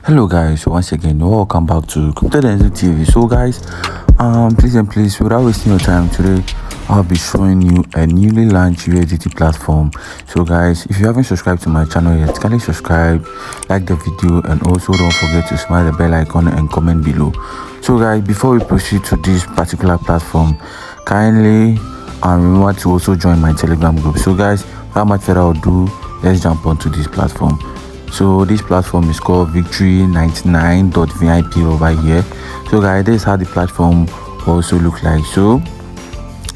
Hello guys, once again welcome back to Crypto Denzel TV. So guys, please without wasting your time today, I'll be showing you a newly launched USDT platform. So guys, if you haven't subscribed to my channel yet, kindly subscribe, like the video, and also don't forget to smash the bell icon and comment below. So guys, before we proceed to this particular platform, kindly remember to also join my Telegram group. So guys, without much further ado, let's jump onto this platform. So this platform is called victory99.vip over here. So guys, this is how the platform also look like. So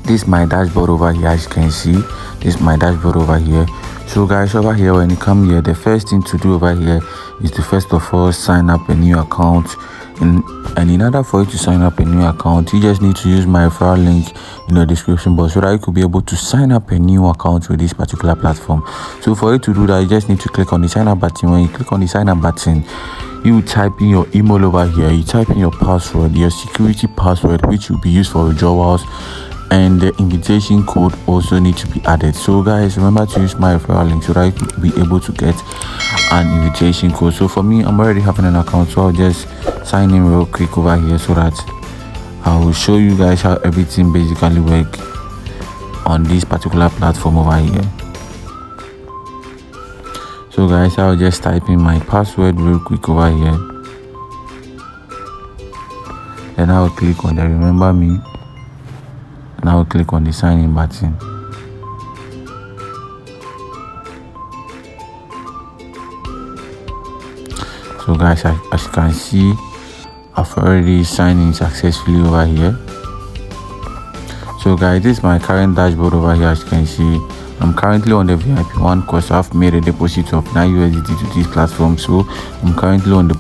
this is my dashboard over here. As you can see, this is my dashboard over here. So guys, over here, when you come here, the first thing to do over here is to first of all sign up a new account. And in order for you to sign up a new account, you just need to use my referral link in the description box so that you could be able to sign up a new account with this particular platform. So for you to do that, you just need to click on the sign up button. When you click on the sign up button, you type in your email over here, you type in your password, your security password, which will be used for withdrawals, and the invitation code also need to be added. So guys, remember to use my referral link so that you could be able to get an invitation code. So for me, I'm already having an account, so I'll just sign in real quick over here so that I will show you guys how everything basically works on this particular platform over here. So guys, I'll just type in my password real quick over here, then I'll click on the remember me, and I'll click on the sign in button. So guys, as you can see, I've already signed in successfully over here. So guys, this is my current dashboard over here. As you can see, I'm currently on the VIP one because I've made a deposit of 9 USDT to this platform. So I'm currently on the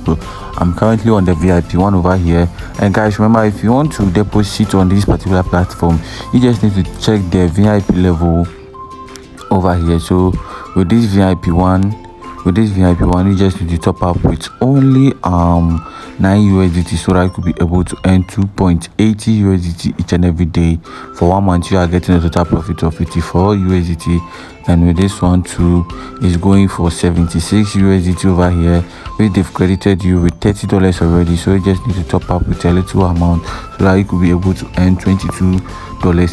VIP one over here. And guys, remember, if you want to deposit on this particular platform, you just need to check the VIP level over here. So with this VIP one, you just need to top up with only 9 USDT so that you could be able to earn 2.80 USDT each and every day. For 1 month, you are getting a total profit of 54 USDT, and with this one too is going for 76 USDT over here, which they've credited you with $30 already. So you just need to top up with a little amount so that you could be able to earn $22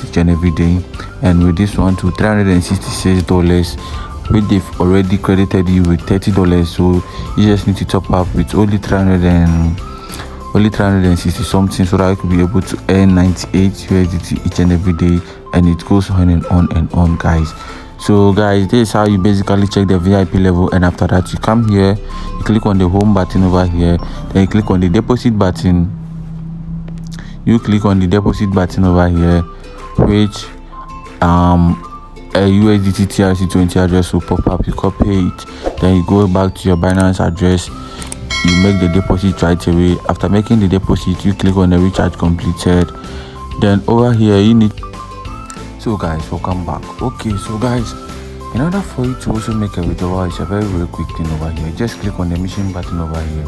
each and every day. And with this one too, $366, which they've already credited you with $30. So you just need to top up with only 360 something so that you could be able to earn 98 USDT each and every day, and it goes on and on and on, guys. So guys, this is how you basically check the VIP level. And after that, you come here, you click on the home button over here, then you click on the deposit button. You click on the deposit button over here, which a USDT TRC20 address will pop up. You copy it, then you go back to your Binance address, you make the deposit right away. After making the deposit, you click on the recharge completed. Then over here you need. So guys, welcome back. Okay, so guys, in order for you to also make a withdrawal, it's a very quick thing over here. Just click on the mission button over here.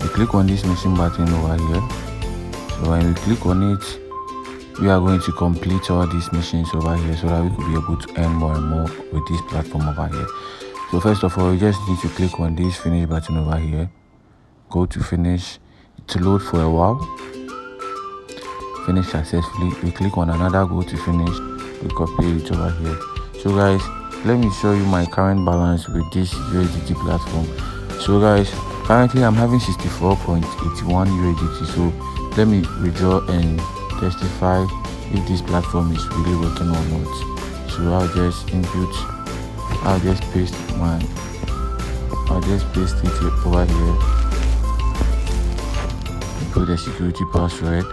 You click on this mission button over here. So when we click on it, we are going to complete all these missions over here so that we could be able to earn more and more with this platform over here. So first of all, you just need to click on this finish button over here. Go to finish. To load for a while. Finish successfully. We click on another go to finish. We copy it over here. So guys, let me show you my current balance with this USDT platform. So guys, currently I'm having 64.81 USDT. So let me withdraw and testify if this platform is really working or not. So I'll just paste it over here, put the security password,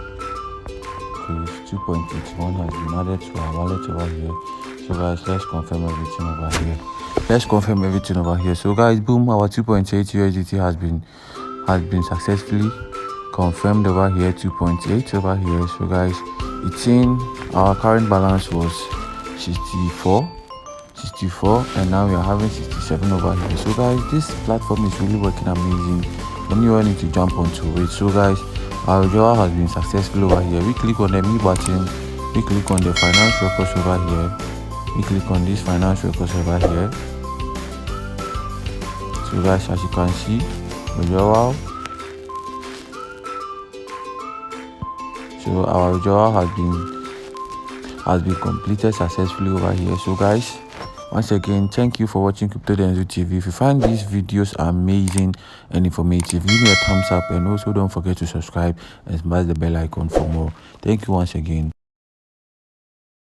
because 2.81 has been added to our wallet over here. So guys, let's confirm everything over here. So guys, boom, our 2.8 USDT has been successfully confirmed over here, 2.8 over here. So guys, it's in our current balance was 64, and now we are having 67 over here. So guys, this platform is really working amazing. Anyone need to jump onto it. So guys, our withdrawal has been successful over here. We click on the me button, we click on the finance records over here, we click on this finance records over here. So guys, as you can see, withdrawal. So our withdrawal has been completed successfully over here. So guys, once again, thank you for watching Crypto Denzel TV. If you find these videos amazing and informative, give me a thumbs up, and also don't forget to subscribe and smash the bell icon for more. Thank you once again.